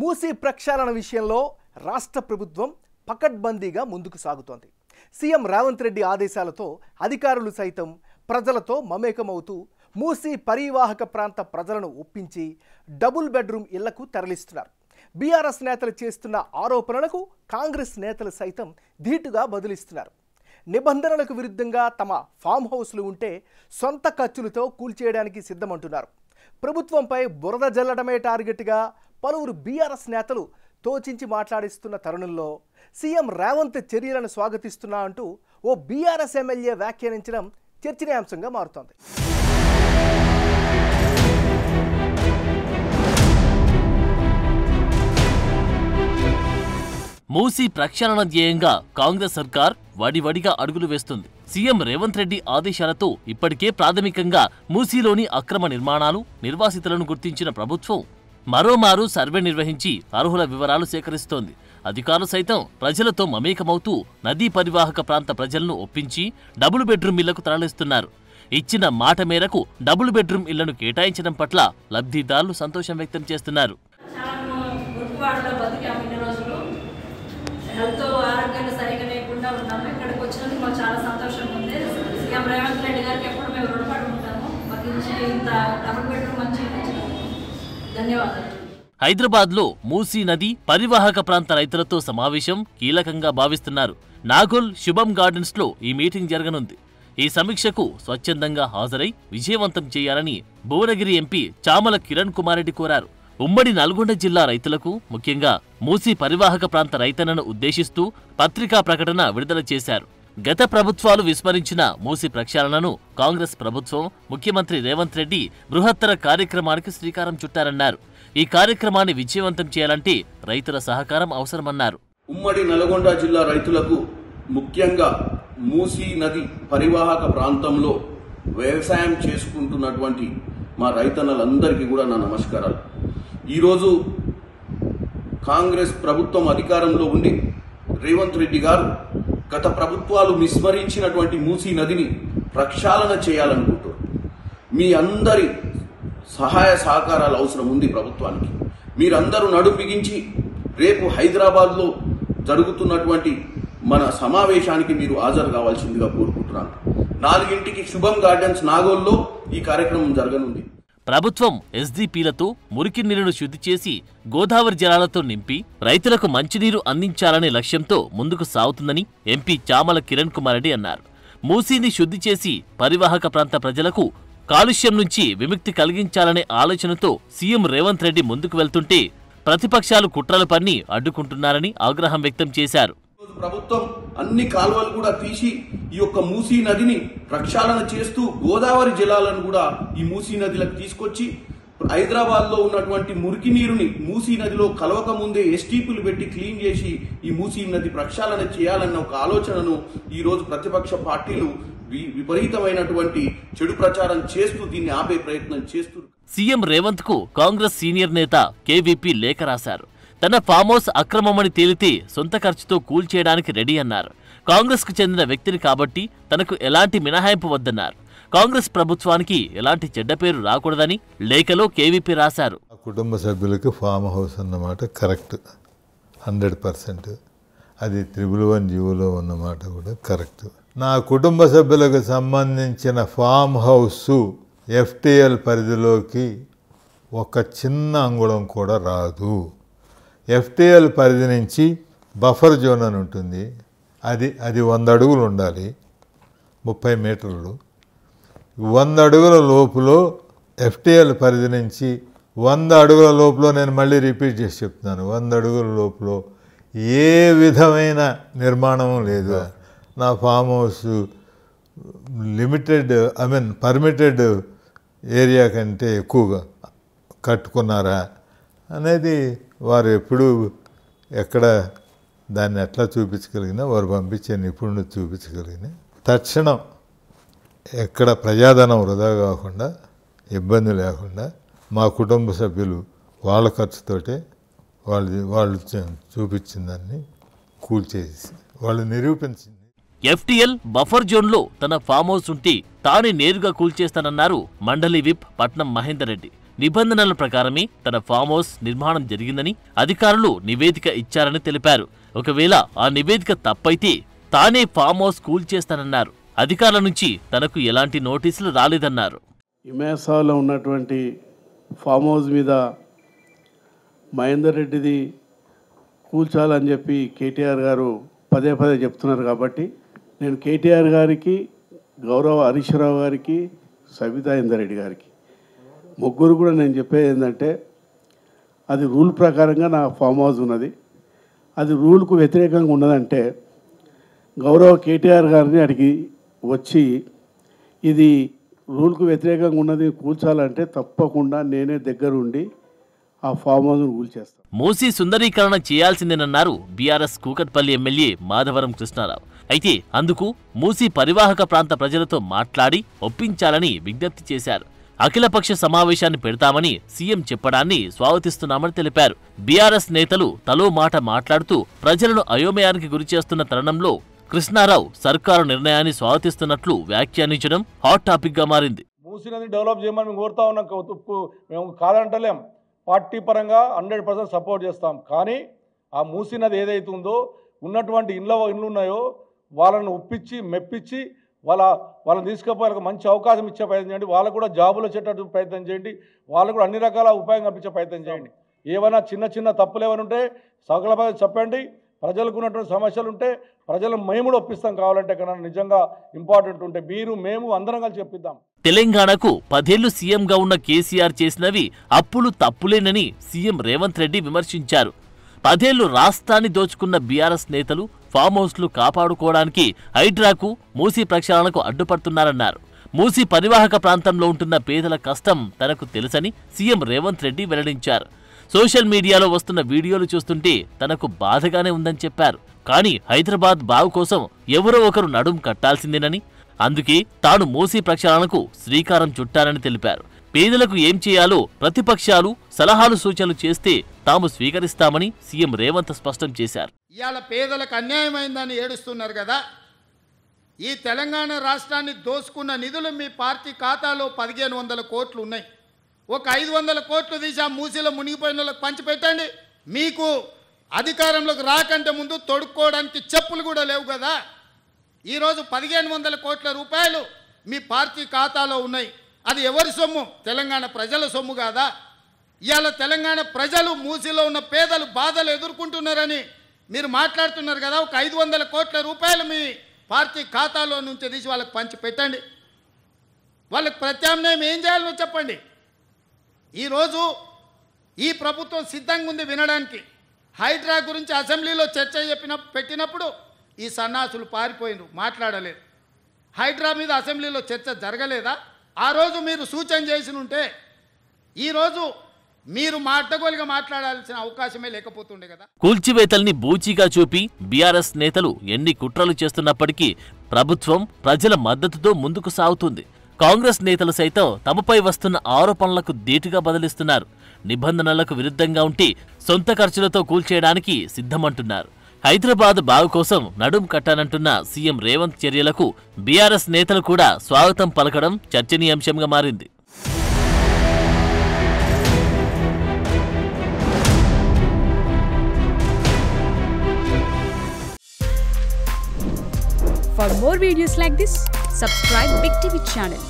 మూసీ ప్రక్షాళన విషయంలో రాష్ట్ర ప్రభుత్వం పకడ్బందీగా ముందుకు సాగుతోంది. సీఎం రేవంత్ రెడ్డి ఆదేశాలతో అధికారులు సైతం ప్రజలతో మమేకమవుతూ మూసీ పరివాహక ప్రాంత ప్రజలను ఒప్పించి డబుల్ బెడ్రూమ్ ఇళ్లకు తరలిస్తున్నారు. బీఆర్ఎస్ నేతలు చేస్తున్న ఆరోపణలకు కాంగ్రెస్ నేతలు సైతం ధీటుగా బదులిస్తున్నారు. నిబంధనలకు విరుద్ధంగా తమ ఫామ్ హౌస్లు ఉంటే సొంత ఖర్చులతో కూల్చేయడానికి సిద్ధమంటున్నారు. ప్రభుత్వంపై బురద జల్లడమే టార్గెట్గా పలువురు బీఆర్ఎస్ నేతలు తోచించి మాట్లాడిస్తున్న తరుణంలో సీఎం రేవంత్ చర్యలను స్వాగతిస్తున్నా అంటూ ఓ బీఆర్ఎస్ ఎమ్మెల్యే వ్యాఖ్యానించడం చర్చనీయాంశంగా మారుతోంది. మూసీ ప్రక్షాళన ధ్యేయంగా కాంగ్రెస్ సర్కార్ వడివడిగా అడుగులు వేస్తుంది. సీఎం రేవంత్ రెడ్డి ఆదేశాలతో ఇప్పటికే ప్రాథమికంగా మూసీలోని అక్రమ నిర్మాణాలు, నిర్వాసితులను గుర్తించిన ప్రభుత్వం మరోమారు సర్వే నిర్వహించి అర్హుల వివరాలు సేకరిస్తోంది. అధికారులు సైతం ప్రజలతో మమేకమవుతూ నదీ పరివాహక ప్రాంత ప్రజలను ఒప్పించి డబుల్ బెడ్రూమ్ ఇళ్లకు తరలిస్తున్నారు. ఇచ్చిన మాట మేరకు డబుల్ బెడ్రూమ్ ఇళ్లను కేటాయించడం పట్ల లబ్ధిదారులు సంతోషం వ్యక్తం చేస్తున్నారు. హెల్త్ ఆరోగ్యాలు సరిగా లేకుండా ఉన్నాము. ఇక్కడికి వచ్చినందుకు మాకు చాలా సంతోషంగా ఉంది. సీఎం రేవంత్ రెడ్డి గారికి ఎప్పుడు మేము రుణపడి ఉంటాము. మాకు ఇచ్చే ఇంత డబుల్ బెడ్రూమ్ మంచి ధన్యవాదాలు. హైదరాబాద్లో మూసీ నది పరివాహక ప్రాంత రైతులతో సమావేశం కీలకంగా భావిస్తున్నారు. నాగోల్ శుభం గార్డెన్స్లో ఈ మీటింగ్ జరగనుంది. ఈ సమీక్షకు స్వచ్ఛందంగా హాజరై విజయవంతం చేయాలని భువనగిరి ఎంపీ చామల కిరణ్ కుమార్ రెడ్డి కోరారు. ఉమ్మడి నల్గొండ జిల్లా రైతులకు, ముఖ్యంగా మూసీ పరివాహక ప్రాంత రైతన్నను ఉద్దేశిస్తూ పత్రికా ప్రకటన విడుదల చేశారు. గత ప్రభుత్వాలు విస్మరించిన మూసీ ప్రక్షాళనను కాంగ్రెస్ ప్రభుత్వం, ముఖ్యమంత్రి రేవంత్ రెడ్డి బృహత్తర కార్యక్రమానికి శ్రీకారం చుట్టారన్నారు. ఈ కార్యక్రమాన్ని విజయవంతం చేయాలంటే రైతుల సహకారం అవసరమన్నారు. ఉమ్మడి నల్గొండ జిల్లా రైతులకు, ముఖ్యంగా మూసీ నది పరివాహక ప్రాంతంలో వ్యవసాయం చేసుకుంటున్నటువంటి మా రైతన్నలందరికీ కూడా నా నమస్కారాలు. ఈరోజు కాంగ్రెస్ ప్రభుత్వం అధికారంలో ఉండి రేవంత్ రెడ్డి గారు గత ప్రభుత్వాలు విస్మరించినటువంటి మూసీ నదిని ప్రక్షాళన చేయాలనుకుంటారు. మీ అందరి సహాయ సహకారాలు అవసరం ఉంది ప్రభుత్వానికి. మీరందరూ నడుం బిగించి రేపు హైదరాబాద్లో జరుగుతున్నటువంటి మన సమావేశానికి మీరు హాజరు కావాల్సిందిగా కోరుకుంటున్నాను. 4 శుభం గార్డెన్స్ నాగోల్లో ఈ కార్యక్రమం జరగనుంది. ప్రభుత్వం ఎస్డీపీలతో మురికి నీరును శుద్ధి చేసి గోదావరి జలాలతో నింపి రైతులకు మంచినీరు అందించాలనే లక్ష్యంతో ముందుకు సాగుతుందని ఎంపీ చామల కిరణ్ కుమార్ రెడ్డి అన్నారు. మూసీని శుద్ధి చేసి పరివాహక ప్రాంత ప్రజలకు కాలుష్యం నుంచి విముక్తి కలిగించాలనే ఆలోచనతో సీఎం రేవంత్ రెడ్డి ముందుకు వెళ్తుంటే ప్రతిపక్షాలు కుట్రలు పన్ని అడ్డుకుంటున్నారని ఆగ్రహం వ్యక్తం చేశారు. ప్రభుత్వం అన్ని కాలువలు కూడా తీసి ఈ యొక్క మూసీ నదిని ప్రక్షాళన చేస్తూ గోదావరి జలాలను కూడా ఈ మూసీ నదిలకు తీసుకొచ్చి హైదరాబాద్ లో ఉన్నటువంటి మురికి నీరుని మూసీ నదిలో కలవక ముందే ఎస్టీపీలు పెట్టి క్లీన్ చేసి ఈ మూసీ నది ప్రక్షాళన చేయాలన్న ఒక ఆలోచనను ఈ రోజు ప్రతిపక్ష పార్టీలు విపరీతమైనటువంటి చెడు ప్రచారం చేస్తూ దీన్ని ఆపే ప్రయత్నం చేస్తున్నారు. సీఎం రేవంత్ కు కాంగ్రెస్ సీనియర్ నేత కేవీపీ లేఖ రాశారు. తన ఫామ్ హౌస్ అక్రమమని తేలితే సొంత ఖర్చుతో కూల్చేయడానికి రెడీ అన్నారు. కాంగ్రెస్ కు చెందిన వ్యక్తిని కాబట్టి తనకు ఎలాంటి మినహాయింపు వద్దన్నారు. కాంగ్రెస్ ప్రభుత్వానికి ఎలాంటి చెడ్డ పేరు రాకూడదని లేఖలో కేవీపీ రాశారు. కుటుంబ సభ్యులకు ఫామ్ హౌస్ అన్నమాట కరెక్ట్, 100%. అది 111 జీవోలో ఉన్నమాట కూడా కరెక్ట్. నా కుటుంబ సభ్యులకు సంబంధించిన ఫామ్ హౌస్ ఎఫ్టీఎల్ పరిధిలోకి ఒక చిన్న అంగుళం కూడా రాదు. ఎఫ్టీఎల్ పరిధి నుంచి బఫర్ జోన్ అని ఉంటుంది. అది 100 అడుగులు ఉండాలి, 30 మీటర్లు. 100 అడుగుల లోపులో ఎఫ్టీఎల్ పరిధి నుంచి 100 అడుగుల లోపల, నేను మళ్ళీ రిపీట్ చేసి చెప్తున్నాను, 100 అడుగుల లోపల ఏ విధమైన నిర్మాణం లేదు. నా farm house limited permitted area కంటే ఎక్కువగా కట్టుకున్నారా అనేది వారు ఎప్పుడు ఎక్కడ దాన్ని ఎట్లా చూపించగలిగినా వారు పంపించే నిపుణులు చూపించగలిగిన తక్షణం ఎక్కడ ప్రజాధనం వృధా కాకుండా, ఇబ్బంది లేకుండా మా కుటుంబ సభ్యులు వాళ్ళ ఖర్చుతోటే వాళ్ళు చూపించిన దాన్ని కూల్చేసి వాళ్ళు నిరూపించింది. ఎఫ్టీఎల్ బఫర్ జోన్లో తన ఫామ్ హౌస్ ఉంటే తానే నేరుగా కూల్చేస్తానన్నారు మండలి విప్ పట్నం మహేందర్ రెడ్డి. నిబంధనల ప్రకారమే తన ఫామ్ హౌస్ నిర్మాణం జరిగిందని అధికారులు నివేదిక ఇచ్చారని తెలిపారు. ఒకవేళ ఆ నివేదిక తప్పైతే తానే ఫామ్ హౌస్ కూల్చేస్తానన్నారు. అధికారుల నుంచి తనకు ఎలాంటి నోటీసులు రాలేదన్నారు. ఇమేసాలో ఉన్నటువంటి ఫామ్ హౌస్ మీద మహేందర్ రెడ్డిది కూల్చాలని చెప్పి కేటీఆర్ గారు పదే పదే చెప్తున్నారు. కాబట్టి నేను కేటీఆర్ గారికి, గౌరవ హరీష్ రావు గారికి, సబితా ఇందర్ గారికి ముగ్గురు కూడా నేను చెప్పేది ఏంటంటే, అది రూల్ ప్రకారంగా నా ఫామ్ హౌస్ ఉన్నది. అది రూల్కు వ్యతిరేకంగా ఉన్నదంటే గౌరవ కేటీఆర్ గారిని అడిగి వచ్చి ఇది రూల్కు వ్యతిరేకంగా ఉన్నది కూల్చాలంటే తప్పకుండా నేనే దగ్గరుండి ఆ ఫామ్ హౌస్ను కూల్చేస్తాను. మూసీ సుందరీకరణ చేయాల్సిందేనన్నారు బీఆర్ఎస్ కూకట్పల్లి ఎమ్మెల్యే మాధవరం కృష్ణారావు. అయితే అందుకు మూసీ పరివాహక ప్రాంత ప్రజలతో మాట్లాడి ఒప్పించాలని విజ్ఞప్తి చేశారు. అఖిలపక్ష సమావేశాన్ని పెడతామని సీఎం చెప్పడాన్ని స్వాగతిస్తున్నామని తెలిపారు. బీఆర్ఎస్ నేతలు తలో మాట మాట్లాడుతూ ప్రజలను అయోమయానికి గురిచేస్తున్న తరుణంలో కృష్ణారావు సర్కారు నిర్ణయాన్ని స్వాగతిస్తున్నట్లు వ్యాఖ్యానించడం హాట్ టాపిక్ గా మారింది. మూసీ నది డెవలప్ చేయమని మేము కోరుతా ఉన్నాం. మేము కాదంటలేం, పార్టీ పరంగా 100% సపోర్ట్ చేస్తాం. కానీ ఆ మూసీ నది ఏదైతే ఉందో ఉన్నటువంటి ఇండ్లు ఉన్నాయో వాళ్ళని ఒప్పించి మెప్పించి వాళ్ళని తీసుకుపోయి వాళ్ళకి మంచి అవకాశం ఇచ్చే ప్రయత్నం చేయండి. వాళ్ళకు కూడా జాబులు వచ్చేటట్టు ప్రయత్నం చేయండి. వాళ్ళకు కూడా అన్ని రకాల ఉపాయం కల్పించే ప్రయత్నం చేయండి. ఏమైనా చిన్న చిన్న తప్పులు ఏమైనా ఉంటే సకల చెప్పండి. ప్రజలకు ఉన్నటువంటి సమస్యలు ఉంటే ప్రజలను మేము కూడా ఒప్పిస్తాం. కావాలంటే కన్నా నిజంగా ఇంపార్టెంట్ ఉంటే మేము అందరం కలిసి చెప్పిద్దాం. తెలంగాణకు 10 ఏళ్లు సీఎంగా ఉన్న కేసీఆర్ చేసినవి అప్పులు తప్పులేనని సీఎం రేవంత్ రెడ్డి విమర్శించారు. 10 ఏళ్లు రాష్ట్రాన్ని దోచుకున్న బీఆర్ఎస్ నేతలు ఫామ్ హౌస్లు కాపాడుకోవడానికి హైడ్రాకు, మూసీ ప్రక్షాళనకు అడ్డుపడుతున్నారన్నారు. మూసీ పరివాహక ప్రాంతంలో ఉంటున్న పేదల కష్టం తనకు తెలుసని సీఎం రేవంత్ రెడ్డి వెల్లడించారు. సోషల్ మీడియాలో వస్తున్న వీడియోలు చూస్తుంటే తనకు బాధగానే ఉందని చెప్పారు. కానీ హైదరాబాద్ బావు కోసం ఎవరో ఒకరు నడుం కట్టాల్సిందేనని, అందుకే తాను మూసీ ప్రక్షాళనకు శ్రీకారం చుట్టారని తెలిపారు. పేదలకు ఏం చేయాలో ప్రతిపక్షాలు సలహాలు సూచనలు చేస్తే తాము స్వీకరిస్తామని సీఎం రేవంత్ స్పష్టం చేశారు. ఇవాళ పేదలకు అన్యాయమైందని ఏడుస్తున్నారు కదా. ఈ తెలంగాణ రాష్ట్రాన్ని దోసుకున్న నిధులు మీ పార్టీ ఖాతాలో 1500 కోట్లు ఉన్నాయి. ఒక 500 కోట్లు తీసి ఆ మూసీలో మునిగిపోయిన వాళ్ళకి పంచిపెట్టండి. మీకు అధికారంలోకి రాకంటే ముందు తొడుక్కోవడానికి చెప్పులు కూడా లేవు కదా. ఈరోజు 1500 కోట్ల రూపాయలు మీ పార్టీ ఖాతాలో ఉన్నాయి. అది ఎవరి సొమ్ము? తెలంగాణ ప్రజల సొమ్ము కాదా? ఇవాళ తెలంగాణ ప్రజలు మూసీలో ఉన్న పేదలు బాధలు ఎదుర్కొంటున్నారని మీరు మాట్లాడుతున్నారు కదా. ఒక 500 కోట్ల రూపాయలు మీ పార్టీ ఖాతాలో నుంచి తీసి వాళ్ళకి పంచి పెట్టండి. వాళ్ళకి ప్రత్యామ్నాయం ఏం చేయాలో చెప్పండి. ఈరోజు ఈ ప్రభుత్వం సిద్ధంగా ఉంది వినడానికి. హైడ్రా గురించి అసెంబ్లీలో చర్చ పెట్టినప్పుడు ఈ సన్నాసులు పారిపోయినారు, మాట్లాడలేదు. హైడ్రా మీద అసెంబ్లీలో చర్చ జరగలేదా? ఆ రోజు మీరు సూచన చేసి ఉంటే ఈరోజు మీరు మాటగోలుగా మాట్లాడాల్సిన అవకాశమే లేకపోతుండే కదా. కూల్చివేతల్ని బూచీగా చూపి బీఆర్ఎస్ నేతలు ఎన్ని కుట్రలు చేస్తున్నప్పటికీ ప్రభుత్వం ప్రజల మద్దతుతో ముందుకు సాగుతుంది. కాంగ్రెస్ నేతలు సైతం తమపై వస్తున్న ఆరోపణలకు ధీటుగా బదిలిస్తున్నారు. నిబంధనలకు విరుద్ధంగా ఉంటే సొంత ఖర్చులతో కూల్చేయడానికి సిద్ధమంటున్నారు. హైదరాబాద్ బాగు కోసం నడుం కట్టానంటున్న సీఎం రేవంత్ చర్యలకు బీఆర్ఎస్ నేతలు కూడా స్వాగతం పలకడం చర్చనీయాంశంగా మారింది. For more videos like this, subscribe Big TV channel.